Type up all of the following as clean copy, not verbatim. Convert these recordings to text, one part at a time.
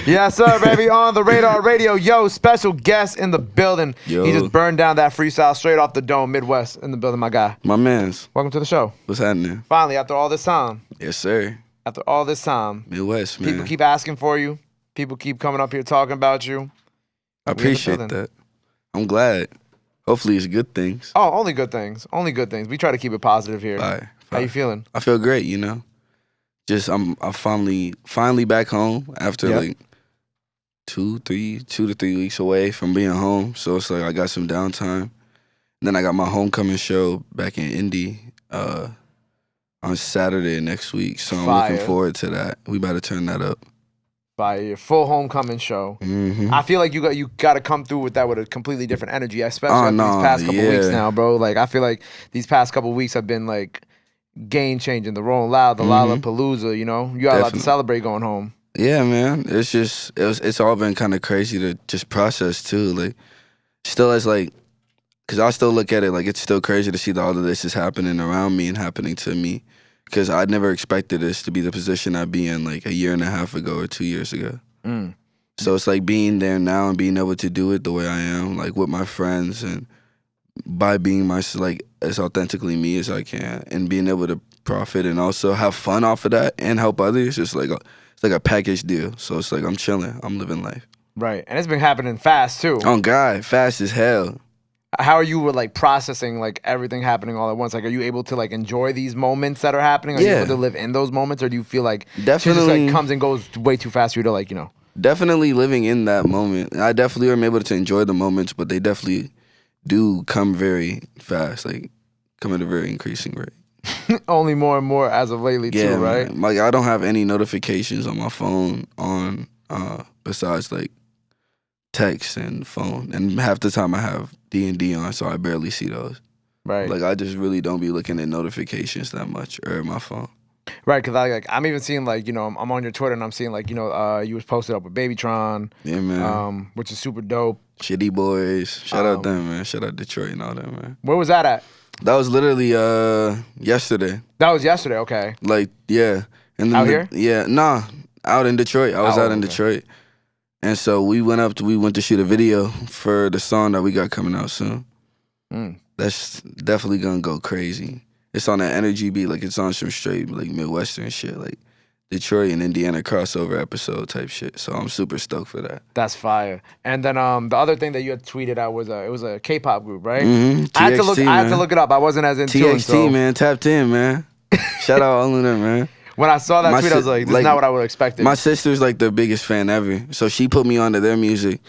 Yes, sir, baby. On the Radar Radio. Yo, special guest in the building. Yo. He just burned down that freestyle straight off the dome. Midwxst in the building, my guy. My mans. Welcome to the show. What's happening? Finally, after all this time. Yes, sir. After all this time. Midwxst, man. People keep asking for you. People keep coming up here talking about you. I appreciate that. I'm glad. Hopefully it's good things. Oh, only good things. Only good things. We try to keep it positive here. Bye. How you feeling? I feel great, you know. Just I'm finally back home after like 2 to 3 weeks away from being home. So it's like I got some downtime. And then I got my homecoming show back in Indy on Saturday next week. So I'm looking forward to that. We about to turn that up. By your full homecoming show. I feel like you got to come through with that with a completely different energy, especially these past couple weeks now, bro. Like I feel like these past couple weeks have been like game changing. The Rolling Loud, the Lollapalooza, you know, you got a lot to celebrate going home. Yeah, man. It's just it's all been kind of crazy to just process too. Like still as like, cause I still look at it like it's still crazy to see that all of this is happening around me and happening to me. Cause I never expected this to be the position I'd be in like a year and a half ago or 2 years ago. So it's like being there now and being able to do it the way I am, like with my friends and by being like as authentically me as I can and being able to profit and also have fun off of that and help others. It's like a package deal. So it's like I'm chilling. I'm living life. Right. And it's been happening fast too. Oh God, fast as hell. How are you with like processing like everything happening all at once? Like, are you able to like enjoy these moments that are happening? Are you able to live in those moments, or do you feel like shit just like comes and goes way too fast for you to like, you know? Definitely living in that moment. I definitely am able to enjoy the moments, but they definitely do come very fast, like come at a very increasing rate. Only more and more as of lately too, right? Man. Like I don't have any notifications on my phone on besides like text and phone, and half the time I have D&D on, so I barely see those. Right. Like I just really don't be looking at notifications that much or my phone. Right, because I'm even seeing like, you know, I'm on your Twitter and I'm seeing like, you know, you was posted up with Babytron. Yeah, man. Which is super dope. Shitty Boys. Shout out them, man. Shout out Detroit and all that, man. Where was that at? That was literally yesterday. That was yesterday, okay. Like, yeah. And then out here? Yeah, nah. Out in Detroit. I was out in Detroit. And so we went to shoot a video for the song that we got coming out soon. That's definitely gonna go crazy. It's on that energy beat, like it's on some straight like Midwestern shit, like Detroit and Indiana crossover episode type shit. So I'm super stoked for that. That's fire. And then the other thing that you had tweeted out was it was a K-pop group, right? TXT, I had to look it up. I wasn't as into it. TXT, man, tapped in, man. Shout out all of them, man. When I saw that tweet, I was like, this is not what I would have expected. My sister's like the biggest fan ever. So she put me onto their music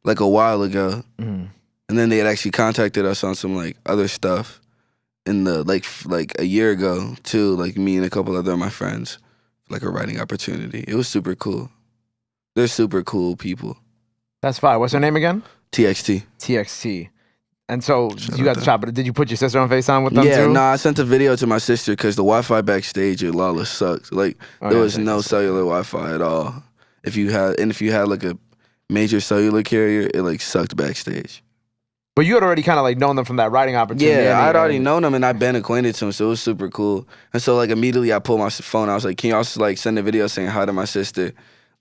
like a while ago. And then they had actually contacted us on some like other stuff in the like a year ago too, like me and a couple other of my friends, like a writing opportunity. It was super cool. They're super cool people. That's fine. What's her name again? TXT. TXT. And so you got the chop, but did you put your sister on FaceTime with them too? Yeah, no, I sent a video to my sister because the Wi-Fi backstage at Lala sucked. Like there was no cellular Wi-Fi at all. If you had like a major cellular carrier, it like sucked backstage. But you had already kind of like known them from that writing opportunity. Yeah, I'd already known them and I'd been acquainted to them, so it was super cool. And so like immediately I pulled my phone. I was like, can you also like send a video saying hi to my sister?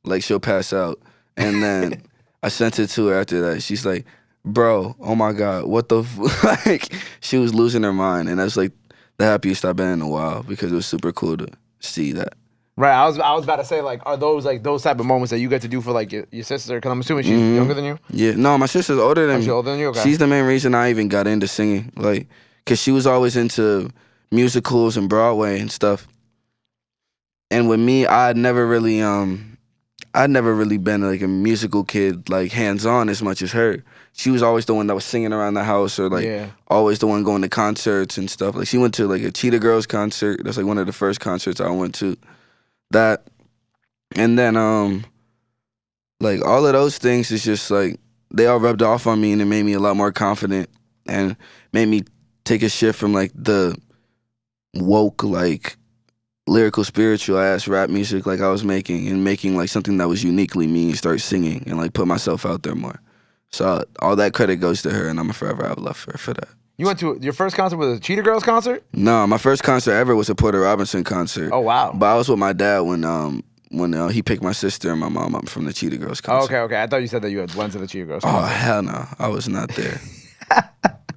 Like she'll pass out. And then I sent it to her after that. She's like, bro, oh my God, what the like? She was losing her mind, and that's like the happiest I've been in a while because it was super cool to see that. Right, I was about to say like, are those like those type of moments that you get to do for like your sister? Because I'm assuming she's younger than you. Yeah, no, my sister's older than me. She's older than you. Okay. She's the main reason I even got into singing, like, cause she was always into musicals and Broadway and stuff. And with me, I'd never really been like a musical kid, like hands-on as much as her. She was always the one that was singing around the house or like always the one going to concerts and stuff. Like she went to like a Cheetah Girls concert. That's like one of the first concerts I went to. That, and then like all of those things is just like, they all rubbed off on me and it made me a lot more confident and made me take a shift from like the woke, like lyrical, spiritual ass rap music like I was making and making like something that was uniquely me and start singing and like put myself out there more. So all that credit goes to her and I'm forever have love for her for that. You went to your first concert was a Cheetah Girls concert? No, my first concert ever was a Porter Robinson concert. Oh wow! But I was with my dad when when he picked my sister and my mom up from the Cheetah Girls Oh, concert. okay. I thought you said that you had went to the Cheetah Girls Oh, concert. hell no. I was not there.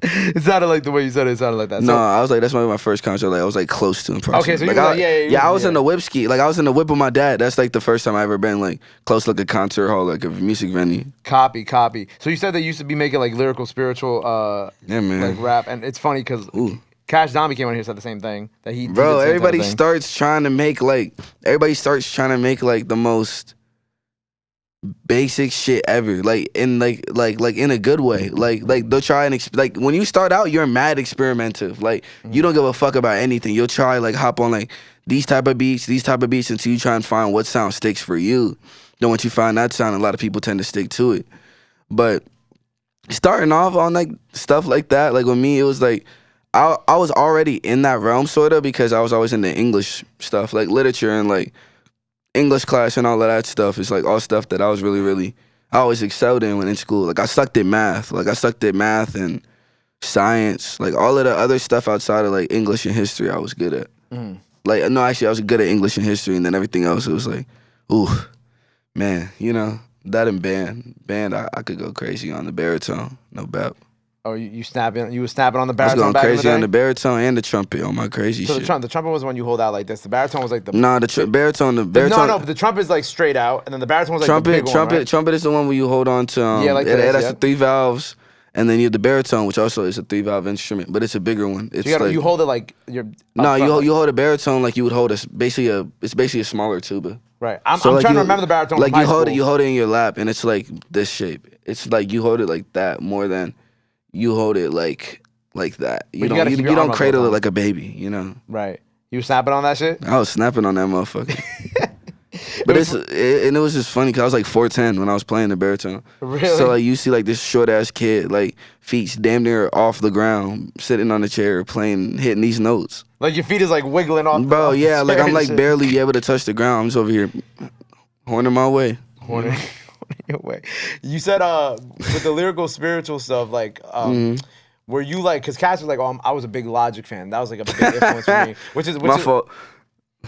It sounded like the way you said it. It sounded like that. No, I was like, that's my first concert. Like, I was like close to in person. Okay, so like, you were like, I was in the whip ski. Like, I was in the whip with my dad. That's like the first time I ever been like close to like a concert hall, like a music venue. Copy. So you said they used to be making like lyrical, spiritual, yeah, man, like rap, and it's funny because Cash Zombie came on here and said the same thing that he. Bro, everybody starts trying to make like the most basic shit ever, like in in a good way. Like they'll try and like when you start out, you're mad experimentative. Like you don't give a fuck about anything. You'll try like hop on like these type of beats until you try and find what sound sticks for you. Then once you find that sound, a lot of people tend to stick to it. But starting off on like stuff like that, like with me, it was like I was already in that realm sort of because I was always into English stuff, like literature and like English class and all of that stuff. It's like all stuff that I was really I always excelled in when in school. Like I sucked at math. Like I sucked at math and science. Like all of the other stuff outside of like English and history I was good at. Like no, actually I was good at English and history, and then everything else it was like, ooh, man, you know, that and band I could go crazy on the baritone, no doubt. Oh, you were snapping on the baritone. I was going back crazy in the day? on the baritone and the trumpet on my crazy shit. The trumpet was the one you hold out like this. The baritone was like the baritone. No, but the trumpet is like straight out, and then the baritone was like the big one, right? Trumpet is the one where you hold on to. Like it has the 3 valves, and then you have the baritone, which also is a 3-valve instrument, but it's a bigger one. It's so you hold it like you're. You hold a baritone like you would hold it's basically a smaller tuba. Right. I'm trying to remember the baritone. Like you hold it in your lap, and it's like this shape. It's like you hold it like that more than you hold it like that. You don't cradle it like a baby, you know. Right. You were snapping on that shit? I was snapping on that motherfucker. But it was just funny because I was like 4'10" when I was playing the baritone. Really? So like you see like this short ass kid like feet damn near off the ground, sitting on the chair hitting these notes. Like your feet is like wiggling off. Bro, yeah, like I'm like barely able to touch the ground. I'm just over here horning my way. Horning your way. You said with the lyrical spiritual stuff, like were you like, because Cass was like, oh, I was a big Logic fan. That was like a big influence for me. Which is my fault.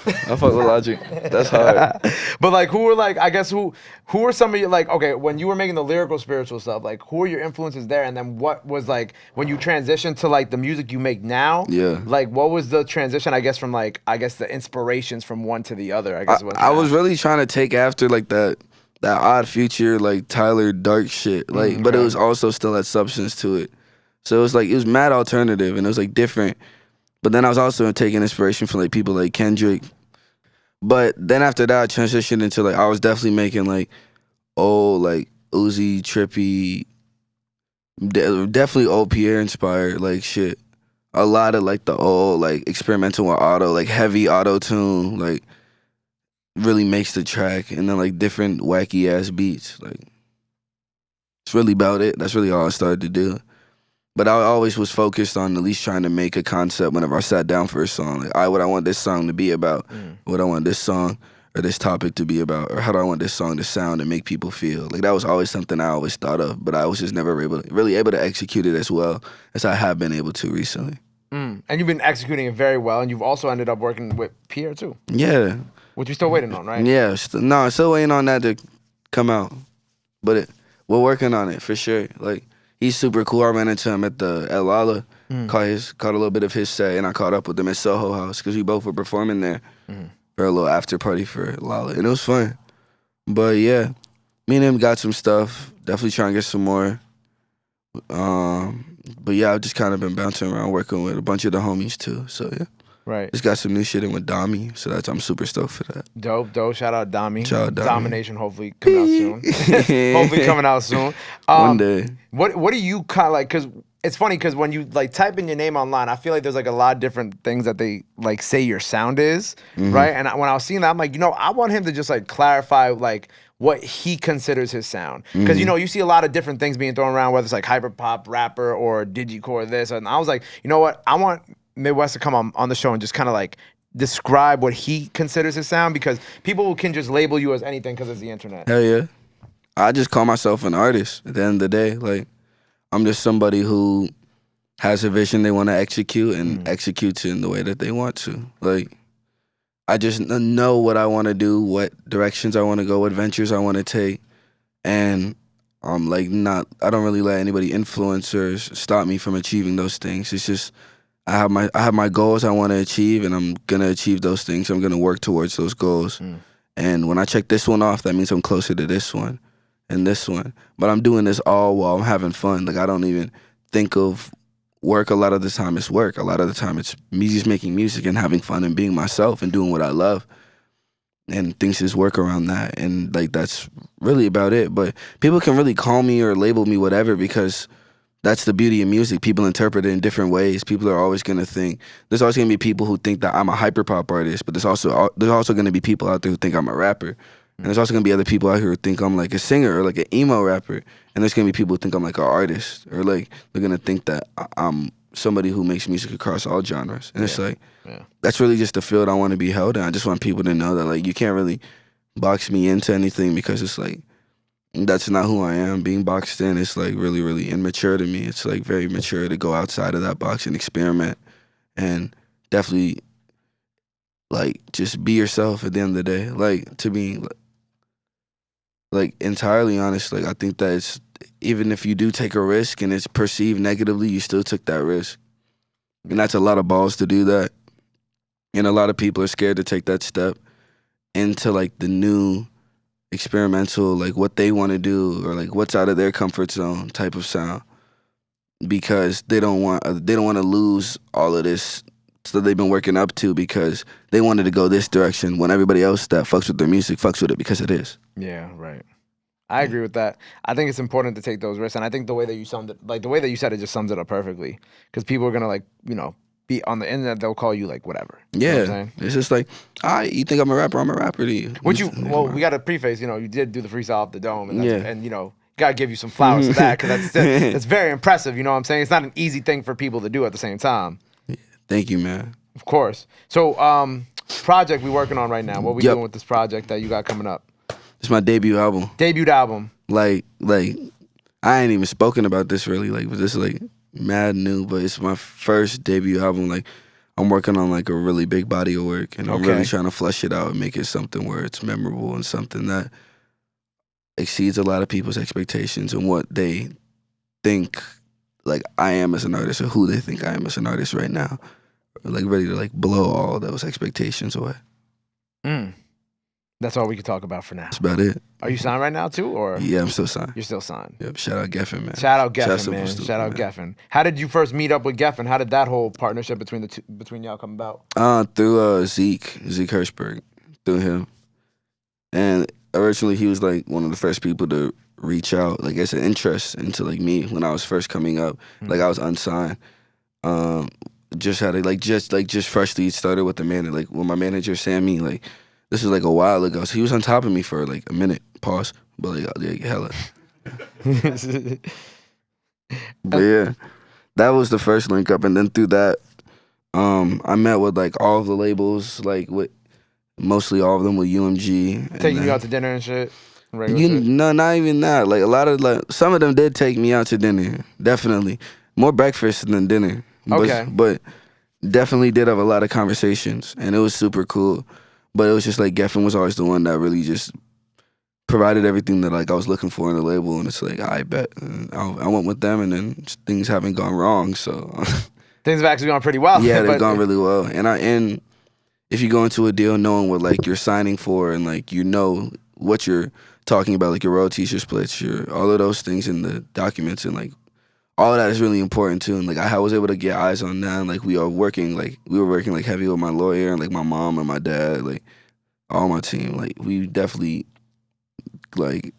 I fuck with Logic. That's hard. But like, who were some of your, like, okay, when you were making the lyrical spiritual stuff, like who were your influences there? And then what was like, when you transitioned to like the music you make now, like what was the transition, I guess, from like, the inspirations from one to the other, I guess. I was really trying to take after like that Odd Future, like Tyler Dark shit, like, but it was also still had substance to it. So it was like, it was mad alternative and it was like different. But then I was also taking inspiration from like people like Kendrick. But then after that, I transitioned into like, I was definitely making like old like Uzi, Trippy, definitely old Pierre inspired like shit. A lot of like the old like experimental with auto, like heavy auto tune, like really makes the track, and then like different wacky ass beats. Like it's really about it. That's really all I started to do. But I always was focused on at least trying to make a concept whenever I sat down for a song. Like, what I want this song to be about, what I want this song or this topic to be about, or how do I want this song to sound and make people feel. Like that was always something I always thought of, but I was just never really able to execute it as well as I have been able to recently. And you've been executing it very well, and you've also ended up working with Pierre too. Yeah. Which you're still waiting on, right? Yeah. I'm still waiting on that to come out. But we're working on it for sure. Like, he's super cool. I ran into him at Lala, caught a little bit of his set, and I caught up with him at Soho House because we both were performing there for a little after party for Lala, and it was fun. But yeah, me and him got some stuff. Definitely trying to get some more. But yeah, I've just kind of been bouncing around working with a bunch of the homies too. So yeah. Right. Just got some new shit in with Dami, so I'm super stoked for that. Dope. Shout out Dami. Shout out Dami. Domination hopefully coming out soon. Hopefully coming out soon. One day. What do you kind of like, because it's funny because when you like type in your name online, I feel like there's like a lot of different things that they like say your sound is, right? And when I was seeing that, I'm like, I want him to just like clarify like what he considers his sound. Because, you see a lot of different things being thrown around, whether it's like hyper pop, rapper, or digicore this. And I was like, you know what? I want Midwxst to come on the show and just kind of like describe what he considers his sound, because people can just label you as anything because it's the internet. Hell yeah. I just call myself an artist at the end of the day. Like, I'm just somebody who has a vision they want to execute and executes it in the way that they want to. Like, I just know what I want to do, what directions I want to go, what ventures I want to take, and I'm like I don't really let anybody influence or stop me from achieving those things. It's just I have my goals I want to achieve, and I'm gonna achieve those things. I'm gonna work towards those goals. And when I check this one off, that means I'm closer to this one and this one. But I'm doing this all while I'm having fun. Like I don't even think of work a lot of the time. It's work. A lot of the time it's me just making music and having fun and being myself and doing what I love. And things just work around that. And like that's really about it. But people can really call me or label me whatever because that's the beauty of music. People interpret it in different ways. People are always gonna think there's always gonna be people who think that I'm a hyperpop artist, but there's also gonna be people out there who think I'm a rapper. And there's also gonna be other people out here who think I'm like a singer or like an emo rapper. And there's gonna be people who think I'm like an artist or like they're gonna think that I'm somebody who makes music across all genres. And it's like that's really just the field I want to be held in. I just want people to know that like you can't really box me into anything because it's like that's not who I am. Being boxed in is like really, really immature to me. It's like very mature to go outside of that box and experiment and definitely like just be yourself at the end of the day. Like to be like entirely honest, like I think that it's even if you do take a risk and it's perceived negatively, you still took that risk. And that's a lot of balls to do that. And a lot of people are scared to take that step into like the new experimental, like what they want to do or like what's out of their comfort zone type of sound because they don't want to lose all of this that they've been working up to because they wanted to go this direction when everybody else that fucks with their music fucks with it because it is. Yeah, right. I agree with that. I think it's important to take those risks, and I think the way that you summed it, like the way that you said it, just sums it up perfectly. Because people are gonna like, be on the internet, they'll call you like whatever. Yeah, you know what I'm saying? It's just like, you think I'm a rapper? I'm a rapper to you. We got to preface. You did do the freestyle off the dome, and gotta give you some flowers for that because that's very impressive. You know what I'm saying? It's not an easy thing for people to do at the same time. Yeah, thank you, man. Of course. So, project we working on right now. What we doing with this project that you got coming up? It's my debut album. Debut album. Like I ain't even spoken about this really. Like this is like mad new, but it's my first debut album. Like I'm working on like a really big body of work, and I'm really trying to flesh it out and make it something where it's memorable and something that exceeds a lot of people's expectations and what they think like I am as an artist or who they think I am as an artist right now. Like ready to like blow all those expectations away. That's all we can talk about for now. That's about it. Are you signed right now too, or? Yeah, I'm still signed. You're still signed. Yep. Shout out Geffen, man. Shout out Geffen, man. Shout out Geffen. How did you first meet up with Geffen? How did that whole partnership between y'all come about? Through Zeke Hirschberg, through him. And originally he was like one of the first people to reach out, like as an interest into like me when I was first coming up. Like I was unsigned. Just had it just freshly started with the manager. Like when my manager Sammy, like this was like a while ago. So he was on top of me for like a minute, pause, but like hella. But yeah, that was the first link up, and then through that, I met with like all of the labels, like with mostly all of them with UMG. Taking you out to dinner and shit. No, not even that. Like a lot of some of them did take me out to dinner, definitely more breakfast than dinner. But definitely did have a lot of conversations, and it was super cool. But it was just like Geffen was always the one that really just provided everything that like I was looking for in the label, and it's like I bet I went with them, and then things haven't gone wrong. So things have actually gone pretty well. Yeah, they've gone really well. And if you go into a deal knowing what like you're signing for, and like you know what you're talking about, like your royalties, your splits, your all of those things in the documents, and like all of that is really important too. And like I was able to get eyes on that. And, like we were working like heavy with my lawyer and like my mom and my dad, like all my team. Like we definitely like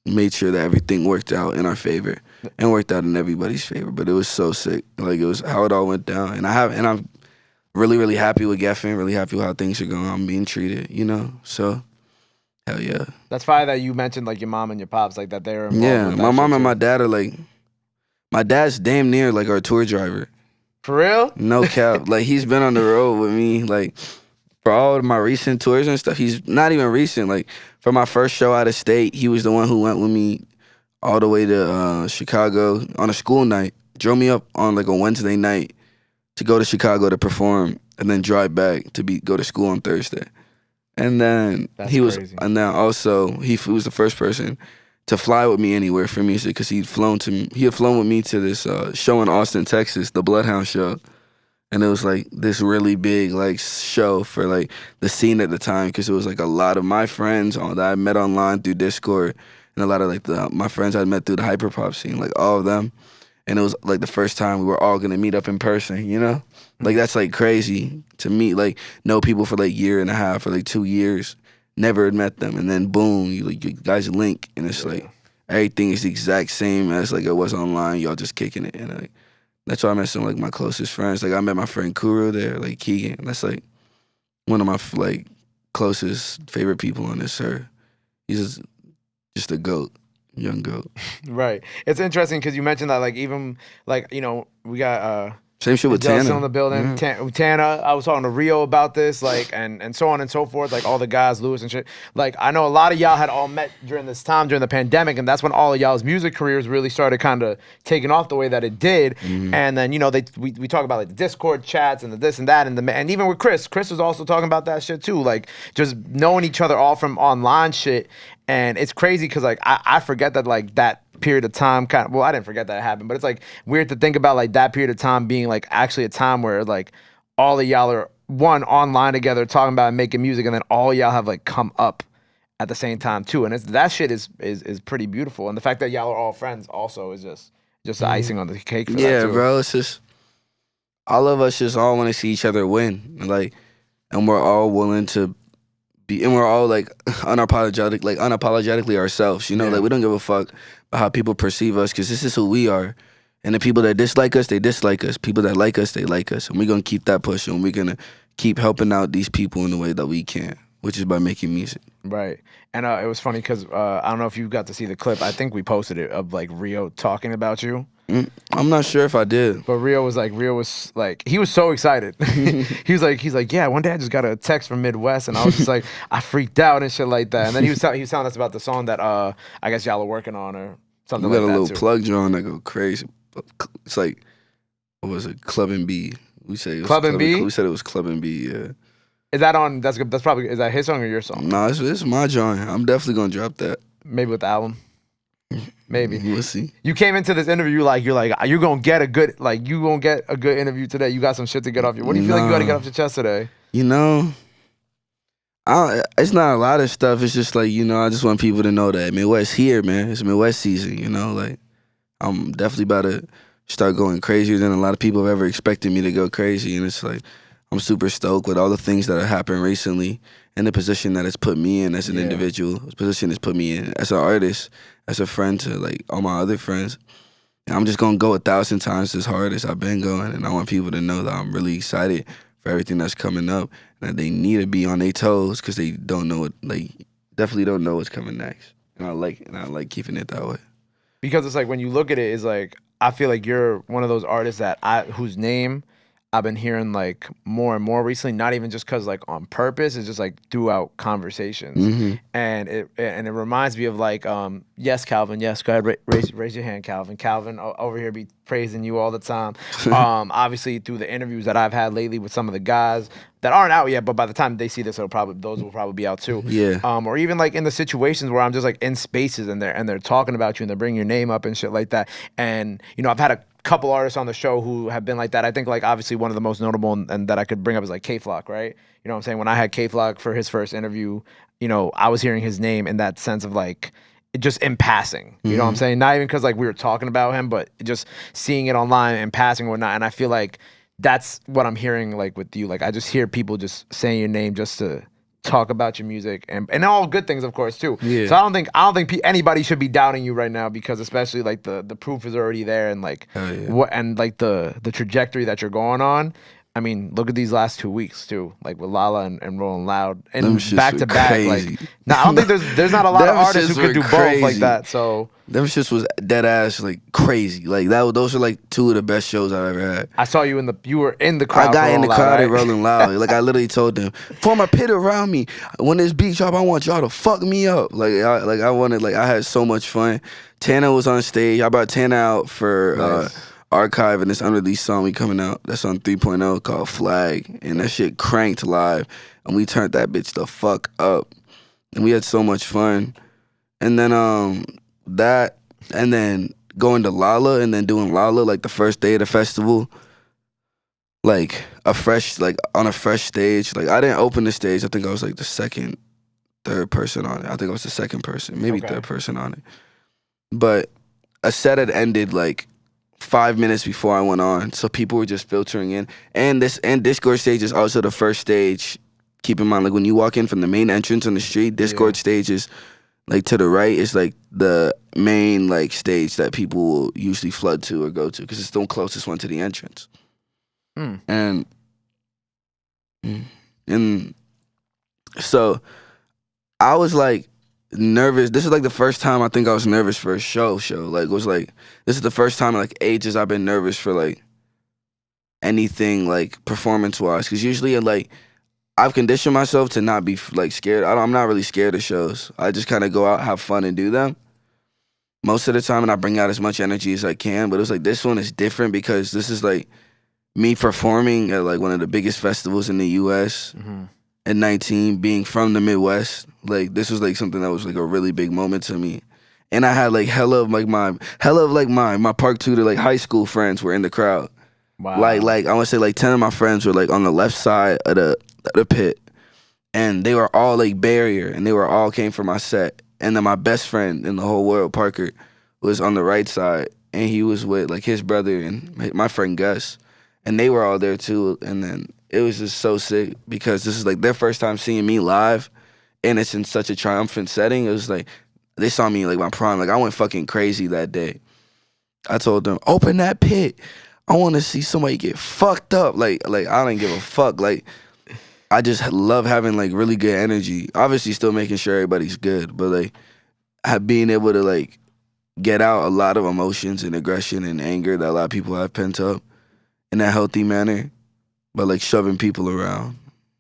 made sure that everything worked out in our favor and worked out in everybody's favor. But it was so sick. Like it was how it all went down. And I'm really, really happy with Geffen, really happy with how things are going. I'm being treated, So hell yeah. That's fine that you mentioned like your mom and your pops, like that they're involved. Yeah, my mom and my dad are like, my dad's damn near like our tour driver. For real? No cap. Like he's been on the road with me like for all of my recent tours and stuff. He's not even recent. Like for my first show out of state, he was the one who went with me all the way to Chicago on a school night. Drove me up on like a Wednesday night to go to Chicago to perform and then drive back to go to school on Thursday. And then he was the first person to fly with me anywhere for music because he had flown with me to this show in Austin, Texas, the Bloodhound show. And it was like this really big like show for like the scene at the time because it was like a lot of my friends that I met online through Discord and a lot of like my friends I'd met through the hyperpop scene, like all of them. And it was like the first time we were all gonna meet up in person, you know? Like that's like crazy to meet, like know people for like year and a half or like 2 years, never had met them, and then boom, you guys link, and it's like everything is the exact same as like it was online. Y'all just kicking it, and like that's why I met some like my closest friends. Like I met my friend Kuro there, like Keegan. That's like one of my like closest favorite people on this earth. He's just a goat. Young goat. Right. It's interesting because you mentioned that, like, even, like, you know, we got same shit with Tana in the building. Tana, I was talking to Rio about this, like, and so on and so forth, like all the guys, Lewis and shit. Like, I know a lot of y'all had all met during this time, during the pandemic, and that's when all of y'all's music careers really started kind of taking off the way that it did. And then, you know, we talk about like the Discord chats and the this and that, and even with Chris was also talking about that shit too, like just knowing each other all from online shit. And it's crazy because like I forget that like that period of time I didn't forget that it happened, but it's like weird to think about like that period of time being like actually a time where like all of y'all are online together talking about making music, and then all y'all have like come up at the same time too, and that shit is pretty beautiful, and the fact that y'all are all friends also is just the icing on the cake for that too. Bro, it's just all of us just all want to see each other win, and we're all willing to be, and we're all like unapologetically ourselves, you know, like we don't give a fuck about how people perceive us because this is who we are. And the people that dislike us, they dislike us. People that like us, they like us. And we're going to keep that pushing. And we're going to keep helping out these people in the way that we can, which is by making music. Right. And it was funny because I don't know if you got to see the clip. I think we posted it of like Rio talking about you. I'm not sure if I did. But Rio was like, he was so excited. he's like, yeah, one day I just got a text from Midwxst, and I was just like, I freaked out and shit like that. And then he was telling us about the song that I guess y'all are working on or something like that. We got a little little plug drawing that go crazy. It's like, what was it? Club and B. We say it was Club and B. We said it was Club and B. Yeah. Is that on? That's probably. Is that his song or your song? No, it's my drawing. I'm definitely gonna drop that. Maybe with the album. Maybe. We'll see. You came into this interview you're gonna get a good interview today. You got some shit to get off your. What do you feel like you got to get off your chest today? You know, it's not a lot of stuff. It's just like, you know, I just want people to know that Midwxst here, man. It's Midwxst season. You know, like I'm definitely about to start going crazier than a lot of people have ever expected me to go crazy, and it's like I'm super stoked with all the things that have happened recently and the position that it's put me in as an individual, the position it's put me in as an artist, as a friend to like all my other friends. And I'm just gonna go 1,000 times as hard as I've been going, and I want people to know that I'm really excited for everything that's coming up, and that they need to be on their toes because they don't know it, like definitely don't know what's coming next. And I like keeping it that way. Because it's like when you look at it, it's like I feel like you're one of those artists whose name I've been hearing like more and more recently, not even just because like on purpose, it's just like throughout conversations. And it reminds me of like, yes, Calvin, yes, go ahead, raise your hand, Calvin. Calvin over here be praising you all the time. Obviously through the interviews that I've had lately with some of the guys that aren't out yet, but by the time they see this, those will probably be out too. Yeah. Or even like in the situations where I'm just like in spaces and they're talking about you and they're bringing your name up and shit like that. And you know, I've had a couple artists on the show who have been like that. I think like obviously one of the most notable and that I could bring up is like K-Flock, right? You know what I'm saying? When I had K-Flock for his first interview, you know, I was hearing his name in that sense of like just in passing. You know what I'm saying? Not even because like we were talking about him, but just seeing it online in passing and whatnot. And I feel like that's what I'm hearing like with you. Like I just hear people just saying your name just to talk about your music and all good things, of course, too. Yeah. So I don't think anybody should be doubting you right now, because especially like the proof is already there, and like what and like the trajectory that you're going on. I mean, look at these last 2 weeks too, like with Lala and Rolling Loud, and back to back. Like, I don't think there's not a lot of artists who could do both like that. So them shits was dead ass like crazy. Like those are like 2 of the best shows I've ever had. I saw you you were in the crowd. I got in the crowd at Rolling Loud. Like I literally told them, form a pit around me. When this beat drop, I want y'all to fuck me up. I had so much fun. Tana was on stage. I brought Tana out for archive and this unreleased song we coming out that's on 3.0 called Flag, and that shit cranked live, and we turned that bitch the fuck up, and we had so much fun. And then that, and then going to Lala, and then doing Lala like the first day of the festival, like on a fresh stage. Like I didn't open the stage. I think I was like the second, third person on it. I think I was the second person, maybe third person on it. But a set had ended like 5 minutes before I went on, so people were just filtering in. And Discord stage is also the first stage. Keep in mind, like when you walk in from the main entrance on the street, Discord stage is like to the right. Is like the main like stage that people will usually flood to or go to because it's the closest one to the entrance. And so I was like nervous. This is like the first time I think I was nervous for a show. Like it was like, this is the first time in like ages I've been nervous for like anything like performance wise. Cause usually like I've conditioned myself to not be like scared. I'm not really scared of shows. I just kind of go out, have fun and do them most of the time. And I bring out as much energy as I can. But it was like, this one is different because this is like me performing at like one of the biggest festivals in the US at 19, being from the Midwest. Like this was like something that was like a really big moment to me. And I had like hella of my Park Tudor like high school friends were in the crowd. Wow. Like I want to say like 10 of my friends were like on the left side of the pit, and they were all like barrier, and they were all came for my set. And then my best friend in the whole world, Parker, was on the right side, and he was with like his brother and my friend Gus, and they were all there too. And then it was just so sick because this is like their first time seeing me live, and it's in such a triumphant setting. It was like they saw me like my prime. Like I went fucking crazy that day. I told them, open that pit. I want to see somebody get fucked up. Like I don't give a fuck. Like I just love having like really good energy. Obviously still making sure everybody's good, but like being able to like get out a lot of emotions and aggression and anger that a lot of people have pent up in a healthy manner, but like shoving people around,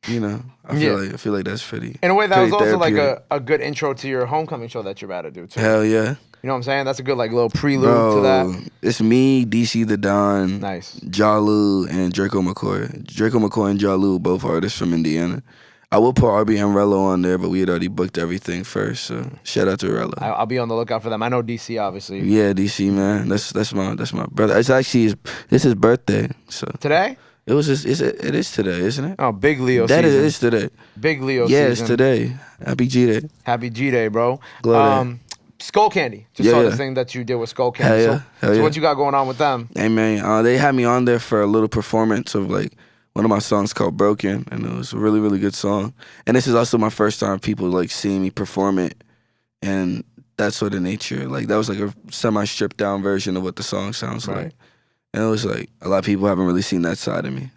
you know. I feel like that's pretty. In a way, that was also like a good intro to your homecoming show that you're about to do too. Hell yeah. You know what I'm saying? That's a good like little prelude to that. It's me, DC the Don, nice, Jalu, and Draco McCoy. Draco McCoy and Jalu, both artists from Indiana. I will put RB and Rello on there, but we had already booked everything first. So shout out to Rello. I'll be on the lookout for them. I know DC obviously. Yeah, DC man. That's my brother. It's actually his birthday. So today? It is today, isn't it? Oh, big Leo season. That is today. Big Leo season. Yeah, it's today. Happy G-Day. Happy G-Day, bro. Glow Skull Candy. Just saw this thing that you did with Skull Candy. Hell yeah. So what you got going on with them? Hey, man, they had me on there for a little performance of, like, one of my songs called Broken, and it was a really, really good song. And this is also my first time people, like, seeing me perform it, and that sort of nature. Like, that was, like, a semi-stripped-down version of what the song sounds like. And it was, like, a lot of people haven't really seen that side of me.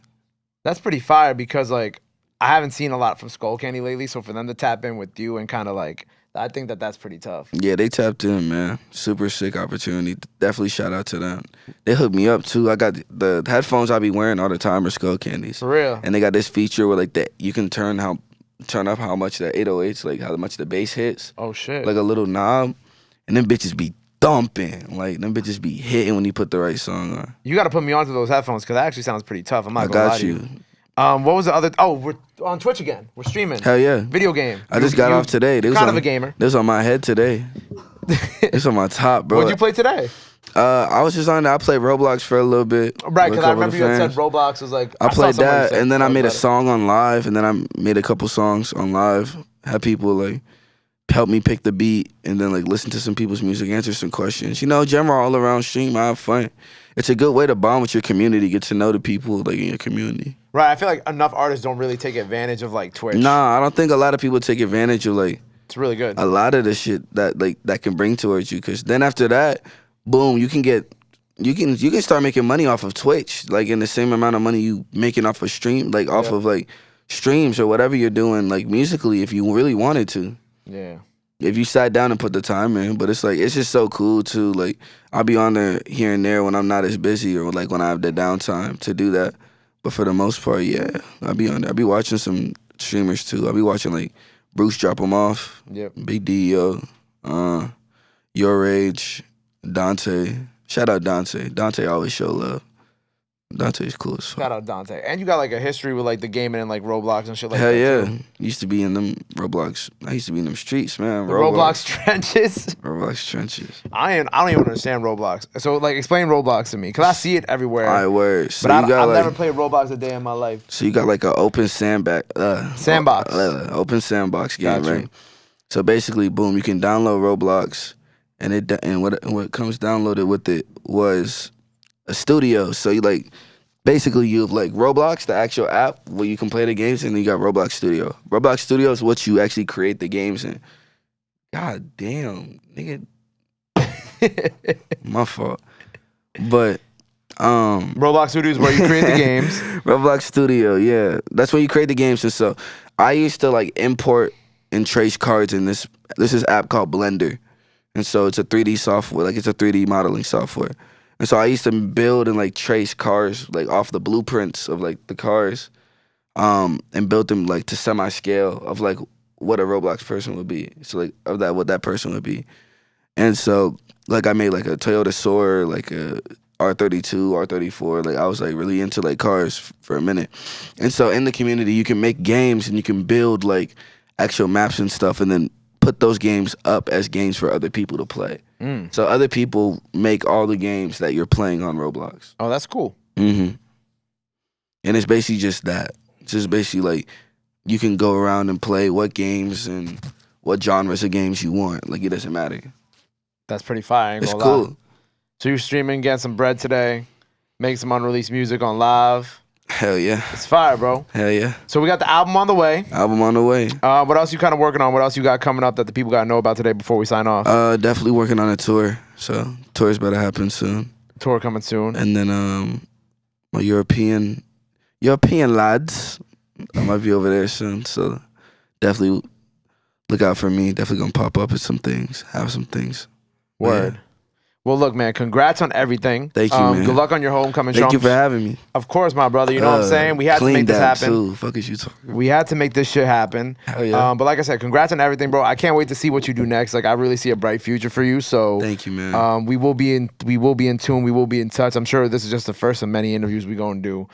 That's pretty fire because, like, I haven't seen a lot from Skull Candy lately, so for them to tap in with you and kind of, like, I think that's pretty tough. Yeah, they tapped in, man. Super sick opportunity. Definitely shout out to them. They hooked me up too. I got the headphones I be wearing all the time are Skull Candies. For real. And they got this feature where like you can turn up how much that 808s, like how much the bass hits. Oh shit. Like a little knob. And them bitches be thumping. Like them bitches be hitting when you put the right song on. You gotta put me onto those headphones because that actually sounds pretty tough. I'm not gonna lie to you. What was the other? Oh, we're on Twitch again. We're streaming. Hell yeah. Video game. I just got off today. They was kind of a gamer. This was on my head today. It's on my top, bro. What'd you play today? I was just on there. I played Roblox for a little bit. Right, because I remember you had said Roblox was like. I played that, and then I made a song on live, and then I made a couple songs on live. Had people like help me pick the beat, and then like listen to some people's music, answer some questions. You know, general all around stream. I have fun. It's a good way to bond with your community, get to know the people like in your community. Right, I feel like enough artists don't really take advantage of like Twitch. Nah, I don't think a lot of people take advantage of like. It's really good. A lot of the shit that can bring towards you, because then after that, boom, you can start making money off of Twitch, like in the same amount of money you making off of stream, like off of like streams or whatever you're doing, like musically, if you really wanted to. Yeah. If you sat down and put the time in, but it's like it's just so cool too. Like I'll be on there here and there when I'm not as busy or like when I have the downtime to do that. But for the most part, yeah, I'll be on there. I'll be watching some streamers too. I'll be watching like Bruce Drop 'Em Off, yep, Big D, Your Age, Dante, Shout out Dante. Dante always show love. Dante's cool as fuck. Shout out Dante. And you got like a history with like the gaming and like Roblox and shit like Hell that. Hell yeah. Too. Used to be in them Roblox. I used to be in them streets, man. The Roblox trenches. Roblox trenches. I don't even understand Roblox. So like explain Roblox to me. Because I see it everywhere. All right, word. So but I've never played Roblox a day in my life. So you got like an open sandbox. Open sandbox game, right? So basically, boom, you can download Roblox. And what comes downloaded with it was a studio. So you like, basically you have like Roblox, the actual app where you can play the games, and then you got Roblox Studio. Roblox Studio is what you actually create the games in. God damn, nigga. My fault. But Roblox Studio is where you create the games. Roblox Studio, yeah. That's where you create the games. And so I used to like import and trace cards in this app called Blender. And so it's a 3D software, like it's a 3D modeling software. And so I used to build and like trace cars like off the blueprints of like the cars, and build them like to semi-scale of like what a Roblox person would be. So like of that, what that person would be. And so like I made like a Toyota Soar, like a R32, R34. Like I was like really into like cars for a minute. And so in the community, you can make games and you can build like actual maps and stuff, and then put those games up as games for other people to play. So other people make all the games that you're playing on Roblox. Oh, that's cool. And it's basically just that. It's just basically like you can go around and play what games and what genres of games you want. Like it doesn't matter. That's pretty fire. It's cool. Lie. So you're streaming, getting some bread today, making some unreleased music on live. Hell yeah. It's fire, bro. Hell yeah. So we got the album on the way. Album on the way. What else you kind of working on? What else you got coming up that the people got to know about today before we sign off? Definitely working on a tour. So tour's about to happen soon. Tour coming soon. And then my European lads, I might be over there soon. So definitely look out for me. Definitely gonna pop up at some things. Have some things. Word. Yeah. Well, look, man, congrats on everything. Thank you, man. Good luck on your homecoming show. Thank you for having me. Of course, my brother. You know what I'm saying? We had to make this happen. Too. Fuck is you talking? We had to make this shit happen. Hell yeah. But like I said, congrats on everything, bro. I can't wait to see what you do next. Like I really see a bright future for you. So thank you, man. We will be in tune. We will be in touch. I'm sure this is just the first of many interviews we're gonna do.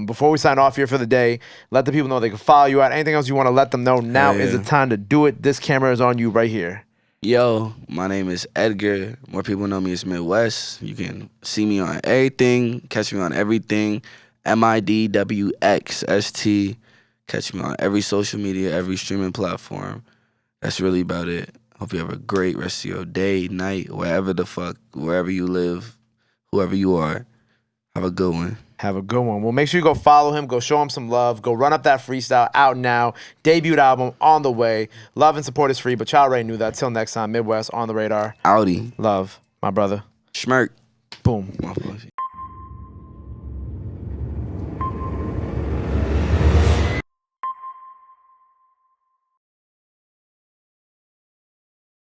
Before we sign off here for the day, let the people know they can follow you out. Anything else you want to let them know? Now is the time to do it. This camera is on you right here. Yo, my name is Edgar. More people know me as Midwxst. You can see me on everything, catch me on everything. Midwxst. Catch me on every social media, every streaming platform. That's really about it. Hope you have a great rest of your day, night, wherever you live, whoever you are. Have a good one. Have a good one. Well, make sure you go follow him. Go show him some love. Go run up that freestyle. Out now. Debut album on the way. Love and support is free, but y'all already knew that. Till next time, Midwxst on the radar. Audi. Love, my brother. Schmirk. Boom.